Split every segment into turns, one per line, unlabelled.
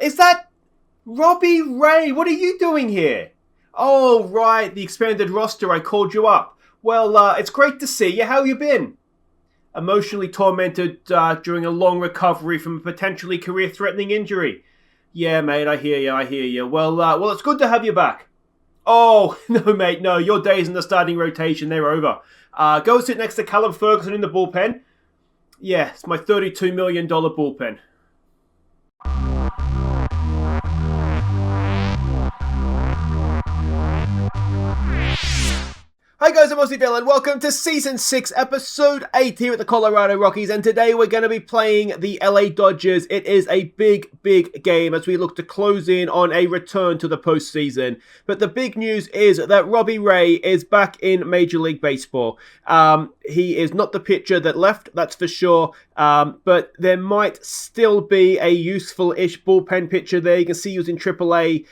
Is that Robbie Ray? What are you doing here? Oh, right, the expanded roster. I called you up. Well, it's great to see you. How you been? Emotionally tormented during a long recovery from a potentially career-threatening injury. Yeah, mate, I hear you. Well, it's good to have you back. Oh, no, mate, no. Your days in the starting rotation, they're over. Go sit next to Callum Ferguson in the bullpen. Yeah, it's my $32 million bullpen. Hi guys, I'm Aussie and welcome to Season 6, Episode 8 here at the Colorado Rockies, and today we're going to be playing the LA Dodgers. It is a big game as we look to close in on a return to the postseason. But the big news is that Robbie Ray is back in Major League Baseball. He is not the pitcher that left, that's for sure, but there might still be a useful-ish bullpen pitcher there. You can see he was in AAA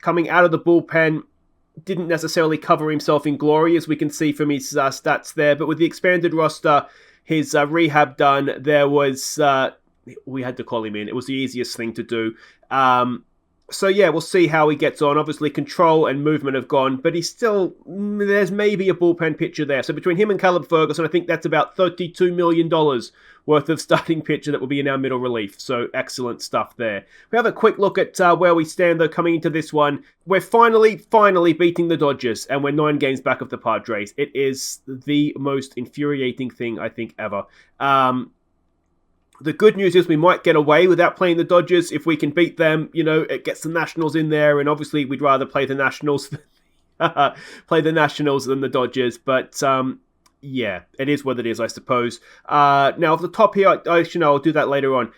coming out of the bullpen. Didn't necessarily cover himself in glory, as we can see from his stats there. But with the expanded roster, his rehab done, there was... we had to call him in. It was the easiest thing to do. So yeah, we'll see how he gets on. Obviously, control and movement have gone, but he's still... There's maybe a bullpen pitcher there. So between him and Callum Ferguson, I think that's about $32 million worth of starting pitcher that will be in our middle relief. So excellent stuff there. We have a quick look at where we stand, though, coming into this one. We're finally beating the Dodgers, and we're 9 games back of the Padres. It is the most infuriating thing, I think, ever. The good news is we might get away without playing the Dodgers. If we can beat them, you know, it gets the Nationals in there, and obviously we'd rather play the Nationals than the Dodgers. But yeah, it is what it is, I suppose. Now, off the top here, I'll do that later on.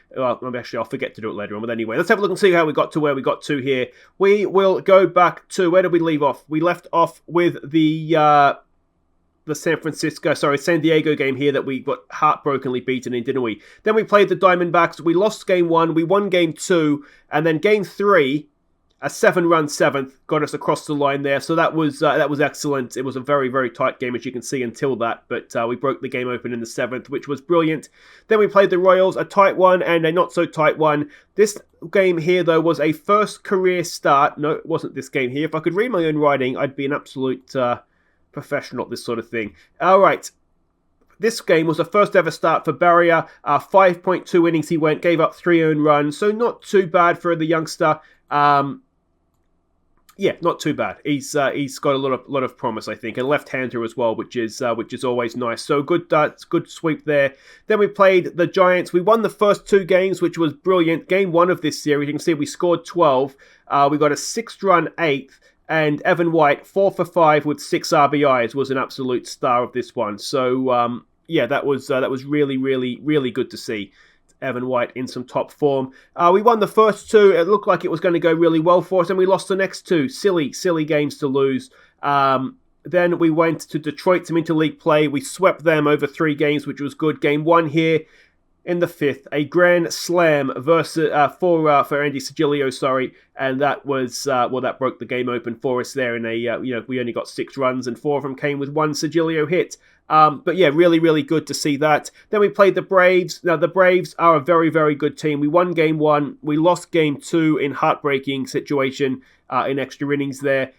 Actually, I'll forget to do it later on. But anyway, let's have a look and see how we got to where we got to here. We will go back to, where did we leave off? We left off with the San Diego game here that we got heartbrokenly beaten in, didn't we? Then we played the Diamondbacks. We lost game 1. We won game 2. And then game 3, a 7-run 7th, got us across the line there. So that was excellent. It was a very tight game, as you can see, until that. But we broke the game open in the 7th, which was brilliant. Then we played the Royals, a tight one and a not-so-tight one. This game here, though, was a first career start. No, it wasn't this game here. If I could read my own writing, I'd be an absolute... professional at this sort of thing. All right. This game was the first ever start for Barrier. 5.2 innings he went, gave up 3 earned runs, so not too bad for the youngster. Yeah, not too bad. He's got a lot of promise, I think, and left-hander as well, which is always nice. So good sweep there. Then we played the Giants. We won the first 2 games, which was brilliant. Game 1 of this series, you can see we scored 12. We got a 6-run 8th. And Evan White, 4 for 5 with 6 RBIs, was an absolute star of this one. So, yeah, that was really good to see Evan White in some top form. We won the first 2. It looked like it was going to go really well for us, and we lost the next 2. Silly games to lose. Then we went to Detroit, some interleague play. We swept them over 3 games, which was good. Game 1 here. In the 5th, a grand slam versus for Andy Sigilio, and that was that broke the game open for us there. In a we only got 6 runs, and 4 of them came with 1 Sigilio hit. But yeah, really good to see that. Then we played the Braves. Now the Braves are a very good team. We won game 1, we lost game 2 in heartbreaking situation in extra innings there.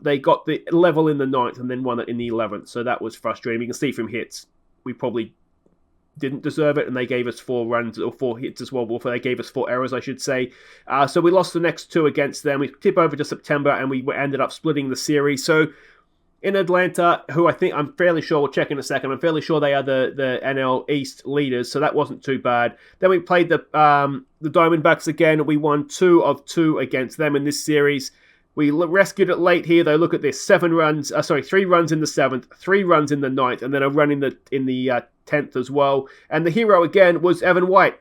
They got the level in the 9th and then won it in the 11th, so that was frustrating. You can see from hits, we probably didn't deserve it, and they gave us 4 runs, or 4 hits as well. They gave us 4 errors, I should say. So we lost the next 2 against them. We tip over to September, and we ended up splitting the series. So in Atlanta, who I'm fairly sure, we'll check in a second, I'm fairly sure they are the NL East leaders, so that wasn't too bad. Then we played the Diamondbacks again. We won 2 of 2 against them in this series. We rescued it late here, though. Look at this: 3 runs in the 7th, 3 runs in the 9th, and then a run in the 10th as well. And the hero again was Evan White.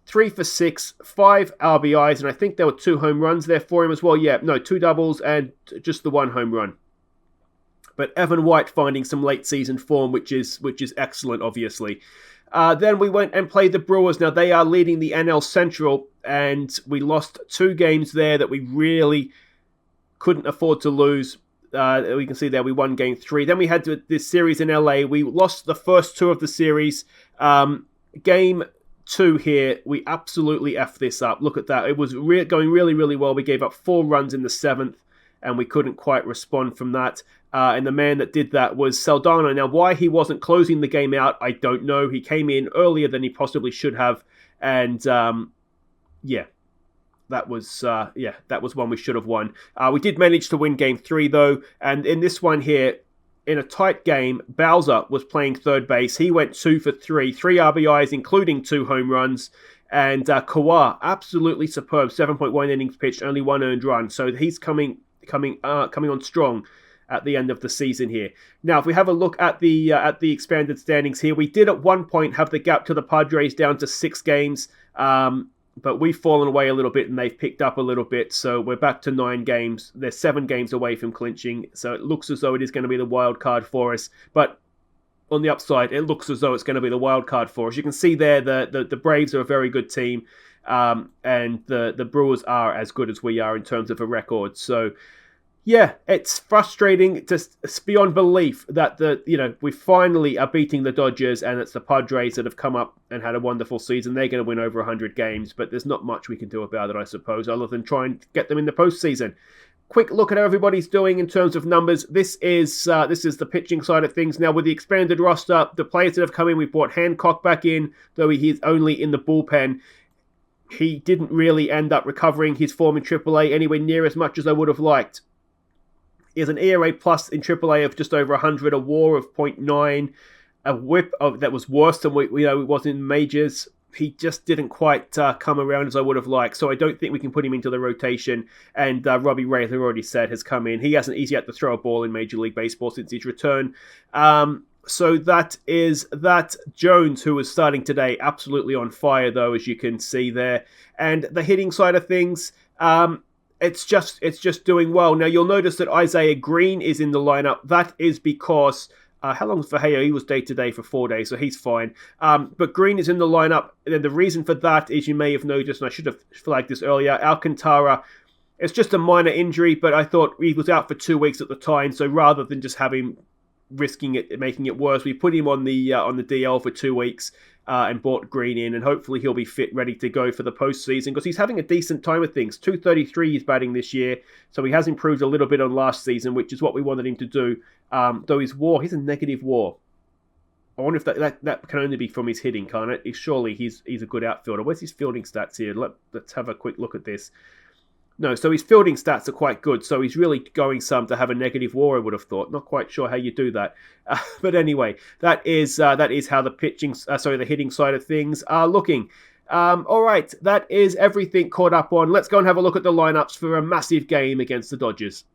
3 for 6, 5 RBIs, and I think there were 2 home runs there for him as well. Yeah, no, 2 doubles and just the 1 home run. But Evan White finding some late season form, which is excellent, obviously. Then we went and played the Brewers. Now they are leading the NL Central, and we lost 2 games there that we really couldn't afford to lose. We can see there we won game 3. Then we had this series in LA. We lost the first 2 of the series. Game 2 here. We absolutely effed this up. Look at that. It was going really, really well. We gave up 4 runs in the 7th, and we couldn't quite respond from that. And the man that did that was Saldana. Now, why he wasn't closing the game out, I don't know. He came in earlier than he possibly should have. And, that was one we should have won. We did manage to win game 3, though. And in this one here, in a tight game, Bowser was playing third base. He went 2 for 3 RBIs, including 2 home runs. And Kawhi, absolutely superb, 7.1 innings pitched, only 1 earned run. So he's coming on strong at the end of the season here. Now, if we have a look at the expanded standings here, we did at one point have the gap to the Padres down to 6 games, but we've fallen away a little bit and they've picked up a little bit, so we're back to 9 games. They're 7 games away from clinching, so it looks as though it is going to be the wild card for us, but on the upside, it looks as though it's going to be the wild card for us. You can see there the Braves are a very good team, and the Brewers are as good as we are in terms of a record. So, yeah, it's frustrating, just beyond belief that we finally are beating the Dodgers, and it's the Padres that have come up and had a wonderful season. They're going to win over 100 games, but there's not much we can do about it, I suppose, other than try and get them in the postseason. Quick look at how everybody's doing in terms of numbers. This is the pitching side of things. Now, with the expanded roster, the players that have come in, we brought Hancock back in, though he's only in the bullpen. He didn't really end up recovering his form in AAA anywhere near as much as I would have liked. He has an ERA plus in AAA of just over 100, a WAR of 0.9, a WHIP that was worse than it was in majors. He just didn't quite come around as I would have liked, so I don't think we can put him into the rotation. And Robbie Ray, as I already said, has come in. He hasn't easy had to throw a ball in Major League Baseball since his return. So that is that. Jones, who is starting today, absolutely on fire, though, as you can see there. And the hitting side of things, it's just doing well. Now, you'll notice that Isaiah Green is in the lineup. That is because... how long is Verheo? He was day-to-day for 4 days, so he's fine. But Green is in the lineup, and the reason for that is, you may have noticed, and I should have flagged this earlier, Alcantara, it's just a minor injury, but I thought he was out for 2 weeks at the time, so rather than just have him risking it, making it worse, we put him on the DL for 2 weeks and brought Green in, and hopefully he'll be fit, ready to go for the postseason, because he's having a decent time of things. 233 he's batting this year, so he has improved a little bit on last season, which is what we wanted him to do. Though his WAR, he's a negative WAR. I wonder if that can only be from his hitting, can't it? Surely he's a good outfielder. Where's his fielding stats here? Let's have a quick look at this. No, so his fielding stats are quite good, so he's really going some to have a negative WAR, I would have thought. Not quite sure how you do that. But anyway, that is how the hitting side of things are looking. All right, that is everything caught up on. Let's go and have a look at the lineups for a massive game against the Dodgers.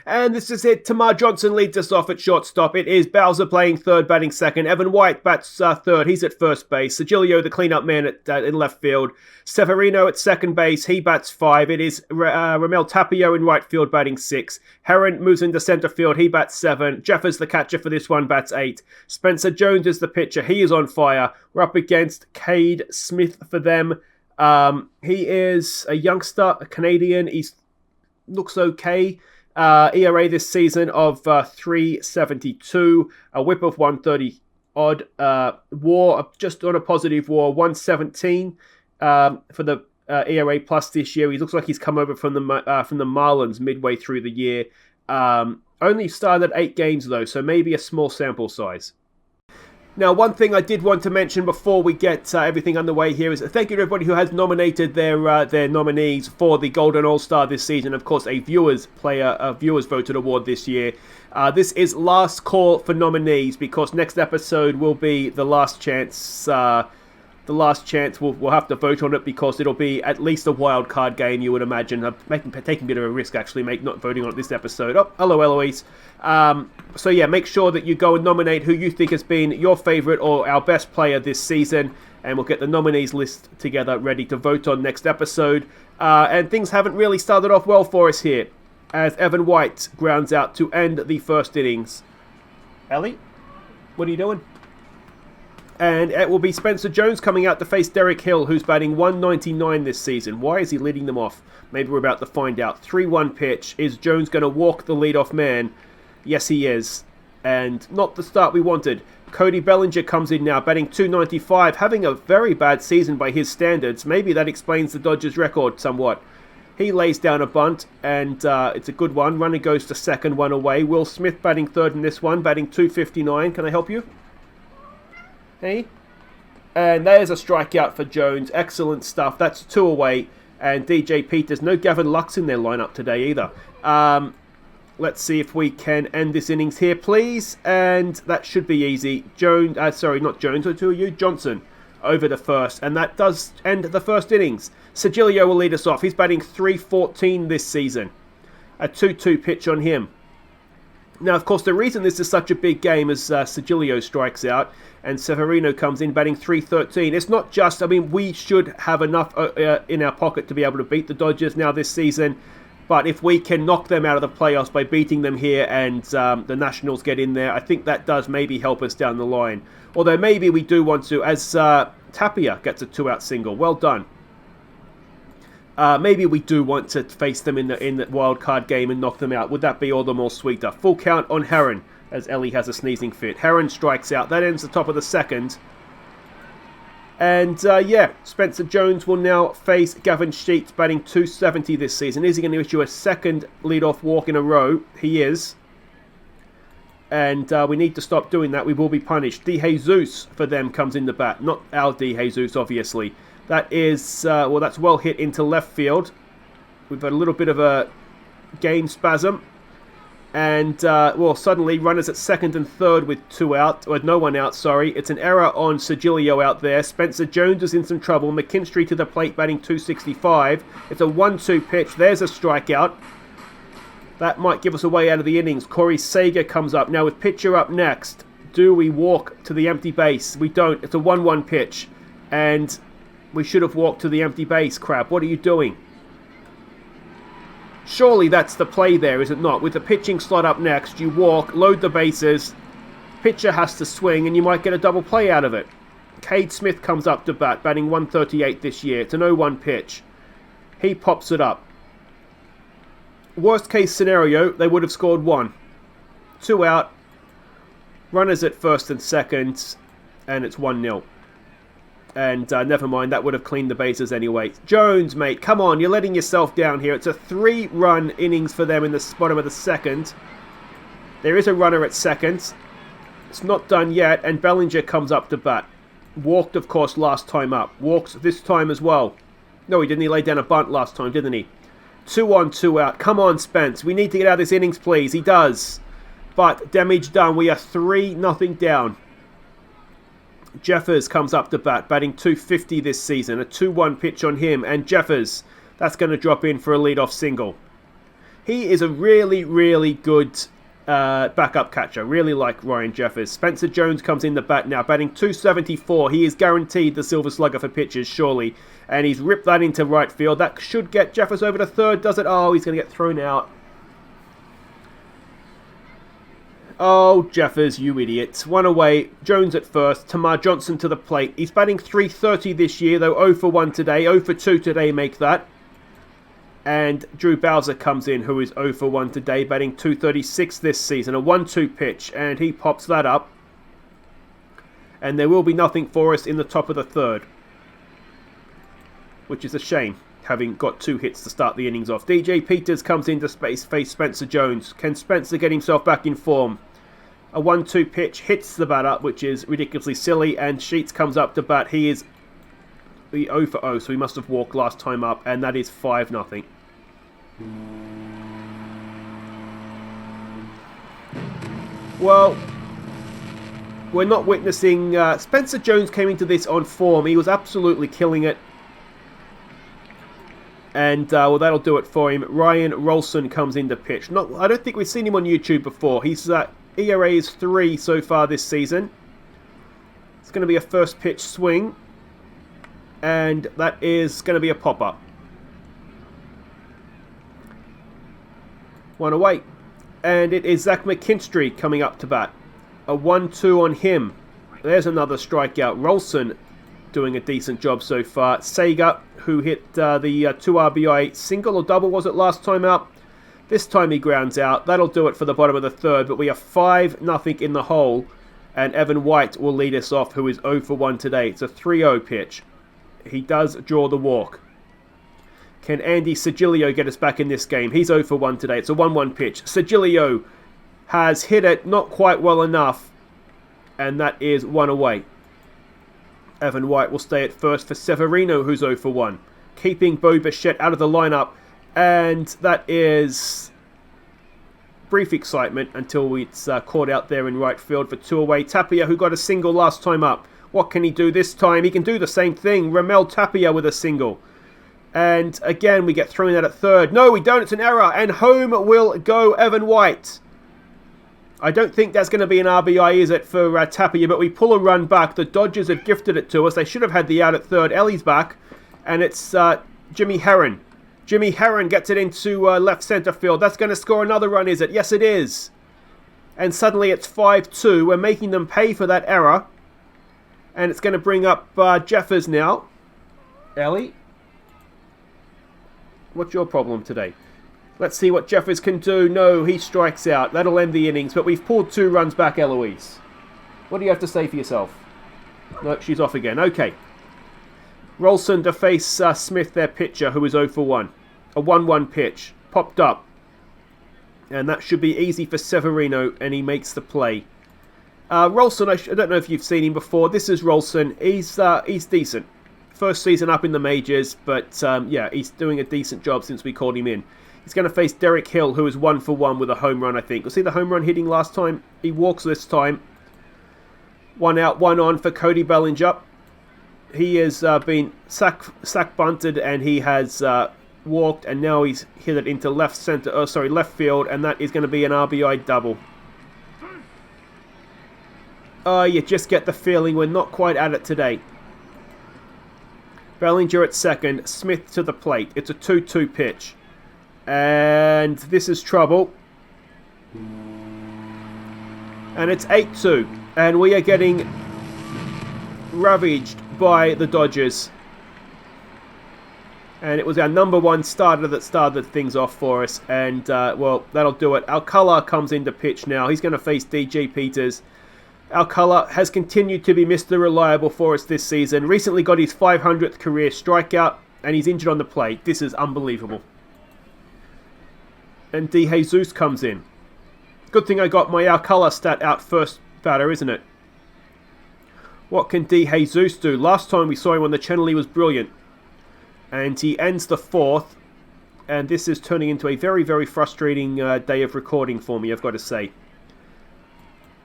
And this is it. Tamar Johnson leads us off at shortstop. It is Bowser playing third, batting second. Evan White bats third. He's at first base. Sergilio, the cleanup man, in left field. Severino at second base. He bats 5. It is Ramel Tapio in right field, batting 6. Heron moves into center field. He bats 7. Jeffers, the catcher for this one, bats 8. Spencer Jones is the pitcher. He is on fire. We're up against Cade Smith for them. He is a youngster, a Canadian. He looks okay. ERA this season of 3.72, a WHIP of 130 odd, WAR just on a positive WAR 117 for the ERA plus this year. He looks like he's come over from the Marlins midway through the year. Only started 8 games though, so maybe a small sample size. Now, one thing I did want to mention before we get everything underway here is thank you to everybody who has nominated their nominees for the Golden All-Star this season. Of course, a viewers voted award this year. This is last call for nominees because next episode will be the last chance. We'll have to vote on it because it'll be at least a wild card game, you would imagine. I'm taking a bit of a risk, actually, not voting on it this episode. Oh, hello, Eloise. So yeah, make sure that you go and nominate who you think has been your favourite or our best player this season, and we'll get the nominees list together, ready to vote on next episode. And things haven't really started off well for us here, as Evan White grounds out to end the first innings. Ellie, what are you doing? And it will be Spencer Jones coming out to face Derek Hill, who's batting 199 this season. Why is he leading them off? Maybe we're about to find out. 3-1 pitch. Is Jones going to walk the leadoff man? Yes, he is. And not the start we wanted. Cody Bellinger comes in now, batting .295, having a very bad season by his standards. Maybe that explains the Dodgers' record somewhat. He lays down a bunt, and it's a good one. Runner goes to second, one away. Will Smith batting third in this one, batting .259. Can I help you? Hey? And there's a strikeout for Jones. Excellent stuff. That's 2 away. And DJ Peters. No Gavin Lux in their lineup today either. Let's see if we can end this innings here, please. And that should be easy. Jones, sorry, not Jones. Who are you? Johnson over the first. And that does end the first innings. Sergilio will lead us off. He's batting .314 this season. A 2-2 pitch on him. Now, of course, the reason this is such a big game is Sergilio strikes out and Severino comes in batting .313. It's not just, I mean, we should have enough in our pocket to be able to beat the Dodgers now this season. But if we can knock them out of the playoffs by beating them here and the Nationals get in there, I think that does maybe help us down the line. Although maybe we do want to, as Tapia gets a 2-out single. Well done. Maybe we do want to face them in the wild card game and knock them out. Would that be all the more sweeter? Full count on Herron as Ellie has a sneezing fit. Herron strikes out. That ends the top of the second. And yeah, Spencer Jones will now face Gavin Sheets batting .270 this season. Is he going to issue a second leadoff walk in a row? He is. And we need to stop doing that. We will be punished. De Jesus for them comes in the bat. Not our De Jesus, obviously. That is, well, that's well hit into left field. We've had a little bit of a game spasm. And, well, suddenly runners at second and third with 2 out. Or no one out, sorry. It's an error on Sergilio out there. Spencer Jones is in some trouble. McKinstry to the plate batting .265. It's a 1-2 pitch. There's a strikeout. That might give us a way out of the innings. Corey Seager comes up. Now with pitcher up next, do we walk to the empty base? We don't. It's a 1-1 pitch. And we should have walked to the empty base. Crap, what are you doing? Surely that's the play there, is it not? With the pitching slot up next, you walk, load the bases, pitcher has to swing, and you might get a double play out of it. Cade Smith comes up to bat, batting .138 this year. It's an 0-1 pitch. He pops it up. Worst case scenario, they would have scored 1. 2 out. Runners at first and second, and it's 1-0. And never mind, that would have cleaned the bases anyway. Jones, mate, come on, you're letting yourself down here. It's a 3-run innings for them in the bottom of the second. There is a runner at second. It's not done yet, and Bellinger comes up to bat. Walked, of course, last time up. Walks this time as well. No, he didn't. He laid down a bunt last time, didn't he? 2 on, 2 out. Come on, Spence. We need to get out of this innings, please. He does. But damage done. We are 3-0 down. Jeffers comes up to bat, batting .250 this season. A 2-1 pitch on him. And Jeffers, that's going to drop in for a leadoff single. He is a really, really good backup catcher. Really like Ryan Jeffers. Spencer Jones comes in the bat now, batting .274. He is guaranteed the Silver Slugger for pitches, surely. And he's ripped that into right field. That should get Jeffers over to third, does it? Oh, he's going to get thrown out. Oh, Jeffers, you idiot. 1 away. Jones at first. Tamar Johnson to the plate. He's batting .330 this year, though 0 for 1 today. 0 for 2 today, make that. And Drew Bowser comes in, who is 0 for 1 today, batting .236 this season. A 1-2 pitch, and he pops that up. And there will be nothing for us in the top of the third. Which is a shame, having got 2 hits to start the innings off. DJ Peters comes into space, face Spencer Jones. Can Spencer get himself back in form? A 1-2 pitch hits the bat up, which is ridiculously silly, and Sheets comes up to bat. He is 0 for 0, so he must have walked last time up, and that is 5-0. Well, we're not witnessing... Spencer Jones came into this on form. He was absolutely killing it. And, well, that'll do it for him. Ryan Rolson comes in to pitch. I don't think we've seen him on YouTube before. His ERA is 3 so far this season. It's going to be a first pitch swing. And that is going to be a pop-up. 1 away. And it is Zach McKinstry coming up to bat. A 1-2 on him. There's another strikeout. Rolson doing a decent job so far. Sager, who hit the 2 RBI single or double, was it last time out? This time he grounds out. That'll do it for the bottom of the third, but we are 5-0 in the hole. And Evan White will lead us off, who is 0 for 1 today. It's a 3-0 pitch. He does draw the walk. Can Andy Sigilio get us back in this game? He's 0 for 1 today. It's a 1-1 pitch. Sigilio has hit it not quite well enough, and that is 1 away. Evan White will stay at first for Severino, who's 0 for 1. Keeping Bo Bichette out of the lineup, and that is brief excitement until it's caught out there in right field for 2 away. Tapia, who got a single last time up. What can he do this time? He can do the same thing. Ramel Tapia with a single. And again, we get thrown out at third. No, we don't. It's an error. And home will go Evan White. I don't think that's going to be an RBI, is it, for Tapia? But we pull a run back. The Dodgers have gifted it to us. They should have had the out at third. Ellie's back. And it's Jimmy Herron. Jimmy Herron gets it into left center field. That's going to score another run, is it? Yes, it is. And suddenly it's 5-2. We're making them pay for that error. And it's going to bring up Jeffers now. Ellie? What's your problem today? Let's see what Jeffers can do. No, he strikes out. That'll end the innings. But we've pulled 2 runs back, Eloise. What do you have to say for yourself? No, she's off again. Okay. Rolson to face Smith, their pitcher, who is 0 for 1. A 1-1 pitch. Popped up. And that should be easy for Severino, and he makes the play. Rolson, I don't know if you've seen him before. This is Rolson. He's decent. First season up in the majors, but yeah, he's doing a decent job since we called him in. He's going to face Derek Hill, who is 1 for 1 with a home run, I think. You'll see the home run hitting last time. He walks this time. 1 out, 1 on for Cody Bellinger. He has been sack bunted, and he has walked, and now he's hit it into left field, and that is going to be an RBI double. You just get the feeling we're not quite at it today. Bellinger at second, Smith to the plate. It's a 2-2 pitch. And this is trouble. And it's 8-2. And we are getting ravaged by the Dodgers. And it was our number 1 starter that started things off for us. And, well, that'll do it. Alcala comes into pitch now. He's going to face DJ Peters. Alcala has continued to be Mr. Reliable for us this season. Recently got his 500th career strikeout, and he's injured on the plate. This is unbelievable. And De Jesus comes in. Good thing I got my Alcala stat out first batter, isn't it? What can De Jesus do? Last time we saw him on the channel, he was brilliant. And he ends the 4th. And this is turning into a very, very frustrating day of recording for me, I've got to say.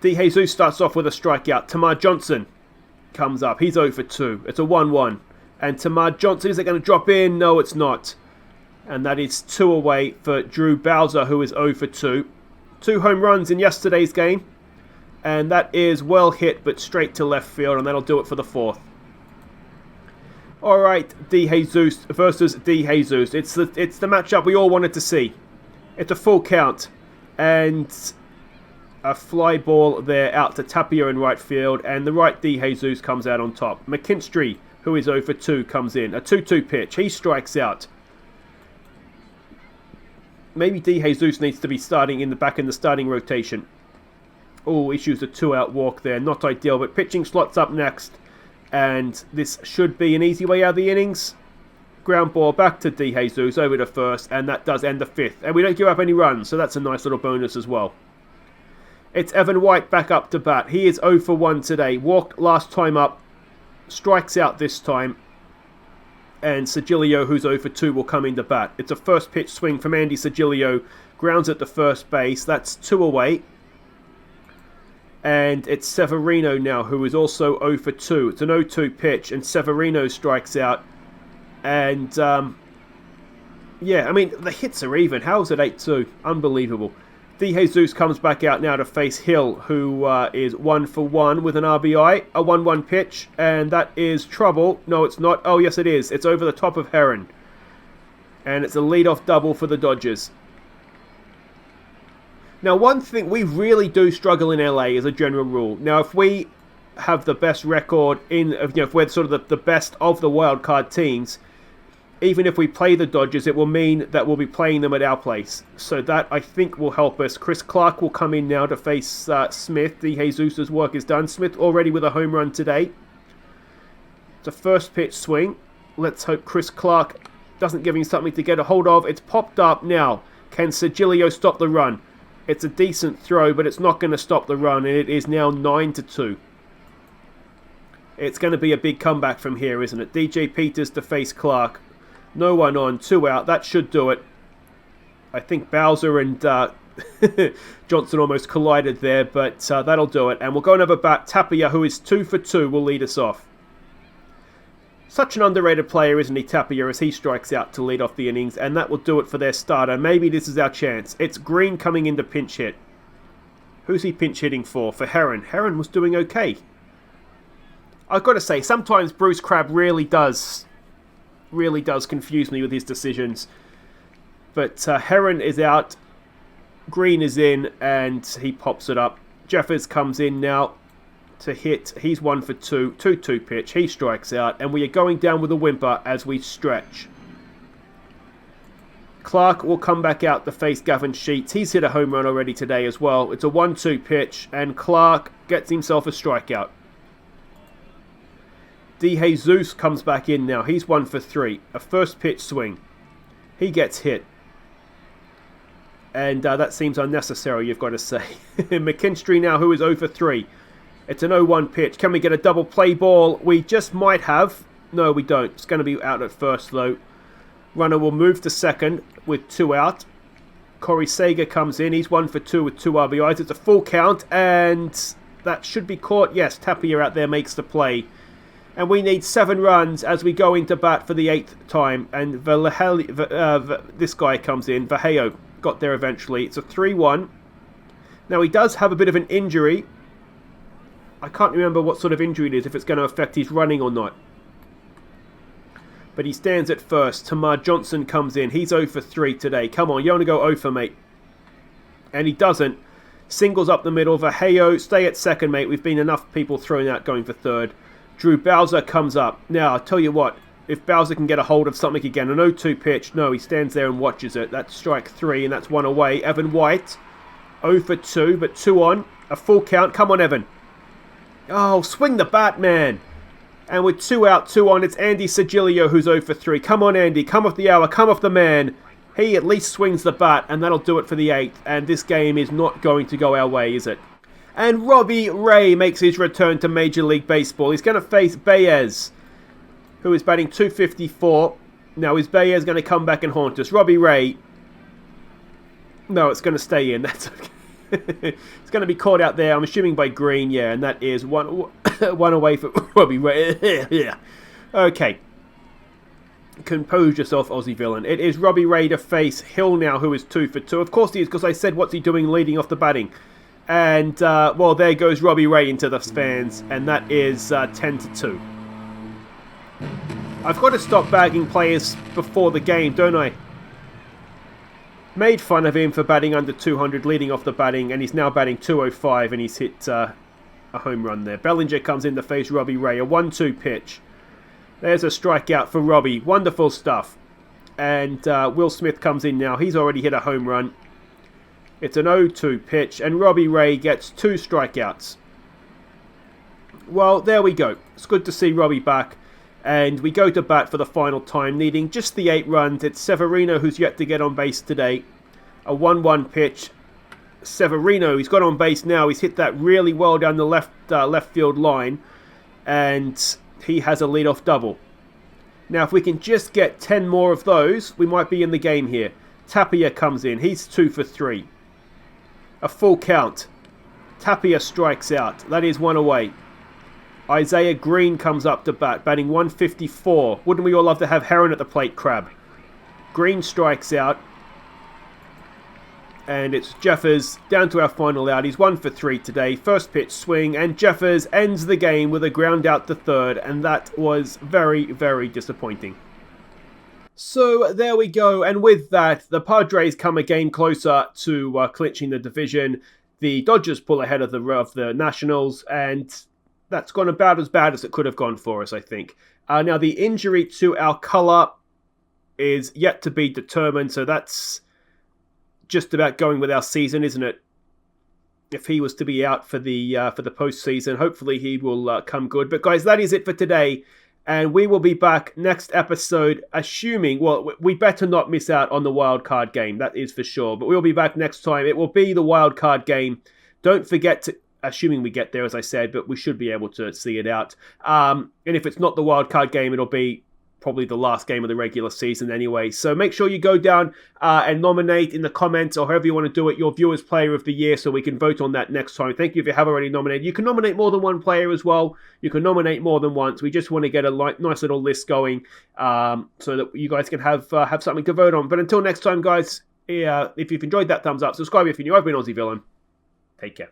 De Jesus starts off with a strikeout. Tamar Johnson comes up. He's 0 for 2. It's a 1-1. And Tamar Johnson, is it going to drop in? No, it's not. And that is 2 away for Drew Bowser, who is 0 for 2. 2 home runs in yesterday's game. And that is well hit, but straight to left field. And that'll do it for the 4th. Alright, De Jesus versus De Jesus. It's the matchup we all wanted to see. It's a full count. And a fly ball there out to Tapia in right field, and the right De Jesus comes out on top. McKinstry, who is 0 for 2, comes in. A 2-2 pitch. He strikes out. Maybe De Jesus needs to be starting in the starting rotation. Oh, issues a 2-out walk there. Not ideal, but pitching slots up next. And this should be an easy way out of the innings. Ground ball back to De Jesus over to first, and that does end the 5th. And we don't give up any runs, so that's a nice little bonus as well. It's Evan White back up to bat. He is 0 for 1 today. Walked last time up. Strikes out this time. And Sigilio, who's 0 for 2, will come into bat. It's a first pitch swing from Andy Sigilio. Grounds at the first base. That's 2 away. And it's Severino now, who is also 0 for 2. It's an 0-2 pitch, and Severino strikes out. And, yeah, I mean, the hits are even. How is it 8-2? Unbelievable. De Jesus comes back out now to face Hill, who is 1 for 1 with an RBI. A 1-1 pitch, and that is trouble. No, it's not. Oh, yes, it is. It's over the top of Herron. And it's a leadoff double for the Dodgers. Now, one thing, we really do struggle in LA as a general rule. Now, if we have the best record if we're sort of the best of the wildcard teams, even if we play the Dodgers, it will mean that we'll be playing them at our place. So that, I think, will help us. Chris Clark will come in now to face Smith. DeJesus' work is done. Smith already with a home run today. It's a first pitch swing. Let's hope Chris Clark doesn't give him something to get a hold of. It's popped up now. Can Sigilio stop the run? It's a decent throw, but it's not going to stop the run, and it is now 9-2. It's going to be a big comeback from here, isn't it? DJ Peters to face Clark. No one on, 2 out. That should do it. I think Bowser and Johnson almost collided there, but that'll do it. And we'll go and have a bat. Tapia, who is 2 for 2, will lead us off. Such an underrated player, isn't he, Tapia, as he strikes out to lead off the innings. And that will do it for their starter. Maybe this is our chance. It's Green coming in to pinch hit. Who's he pinch hitting for? For Heron. Heron was doing okay. I've got to say, sometimes Bruce Crabb really does confuse me with his decisions. But Heron is out, Green is in, and he pops it up. Jeffers comes in now to hit. He's 1 for 2, 2-2 pitch. He strikes out, and we are going down with a whimper as we stretch. Clark will come back out to face Gavin Sheets. He's hit a home run already today as well. It's a 1-2 pitch, and Clark gets himself a strikeout. DeJesus comes back in now. He's 1 for 3. A first pitch swing. He gets hit. And that seems unnecessary, you've got to say. McKinstry now, who is 0 for 3. It's an 0-1 pitch. Can we get a double play ball? We just might have. No, we don't. It's going to be out at first, though. Runner will move to second with 2 out. Corey Seager comes in. He's 1 for 2 with 2 RBIs. It's a full count, and that should be caught. Yes, Tapia out there makes the play. And we need 7 runs as we go into bat for the 8th time. And this guy comes in. Vallejo got there eventually. It's a 3-1. Now, he does have a bit of an injury. I can't remember what sort of injury it is, if it's going to affect his running or not. But he stands at first. Tamar Johnson comes in. He's 0 for 3 today. Come on, you want to go 0 for, mate. And he doesn't. Singles up the middle. Vallejo, stay at second, mate. We've been enough people throwing out going for third. Drew Bowser comes up. Now, I'll tell you what. If Bowser can get a hold of something again. An 0-2 pitch. No, he stands there and watches it. That's strike 3, and that's 1 away. Evan White, 0 for 2, but 2 on. A full count. Come on, Evan. Oh, swing the bat, man. And with 2 out, 2 on, it's Andy Sigilio who's 0 for 3. Come on, Andy. Come off the hour. Come off the man. He at least swings the bat, and that'll do it for the 8th. And this game is not going to go our way, is it? And Robbie Ray makes his return to Major League Baseball. He's going to face Baez, who is batting .254. Now, is Baez going to come back and haunt us? Robbie Ray. No, it's going to stay in. That's okay. It's going to be caught out there, I'm assuming by Green, yeah, and that is one away for Robbie Ray. Yeah. Okay. Compose yourself, Aussie villain. It is Robbie Ray to face Hill now, who is 2 for 2. Of course he is, because I said, what's he doing leading off the batting? And, well, there goes Robbie Ray into the fans, and that is 10-2. I've got to stop bagging players before the game, don't I? Made fun of him for batting under 200, leading off the batting, and he's now batting .205, and he's hit a home run there. Bellinger comes in to face Robbie Ray, a 1-2 pitch. There's a strikeout for Robbie. Wonderful stuff. And Will Smith comes in now. He's already hit a home run. It's an 0-2 pitch, and Robbie Ray gets 2 strikeouts. Well, there we go. It's good to see Robbie back. And we go to bat for the final time, needing just the 8 runs. It's Severino who's yet to get on base today. A 1-1 pitch. Severino, he's got on base now. He's hit that really well down the left field line. And he has a leadoff double. Now, if we can just get 10 more of those, we might be in the game here. Tapia comes in. He's 2 for 3. A full count. Tapia strikes out. That is 1 away. Isaiah Green comes up to bat, batting 154. Wouldn't we all love to have Heron at the plate, Crab? Green strikes out. And it's Jeffers down to our final out. He's 1 for 3 today. First pitch swing, and Jeffers ends the game with a ground out to third, and that was very, very disappointing. So there we go, and with that, the Padres come a game closer to clinching the division. The Dodgers pull ahead of the Nationals, and that's gone about as bad as it could have gone for us, I think. Now, the injury to Alcala, is yet to be determined. So that's just about going with our season, isn't it? If he was to be out for the postseason, hopefully he will come good. But guys, that is it for today. And we will be back next episode, assuming, well, we better not miss out on the wild card game. That is for sure. But we'll be back next time. It will be the wild card game. Don't forget to, assuming we get there, as I said, but we should be able to see it out. And if it's not the wild card game, it'll be probably the last game of the regular season anyway. So make sure you go down and nominate in the comments or however you want to do it, your Viewers Player of the Year, so we can vote on that next time. Thank you if you have already nominated. You can nominate more than one player as well. You can nominate more than once. We just want to get a nice little list going so that you guys can have something to vote on. But until next time, guys, if you've enjoyed that, thumbs up. Subscribe if you're new. I've been Aussie Villain. Take care.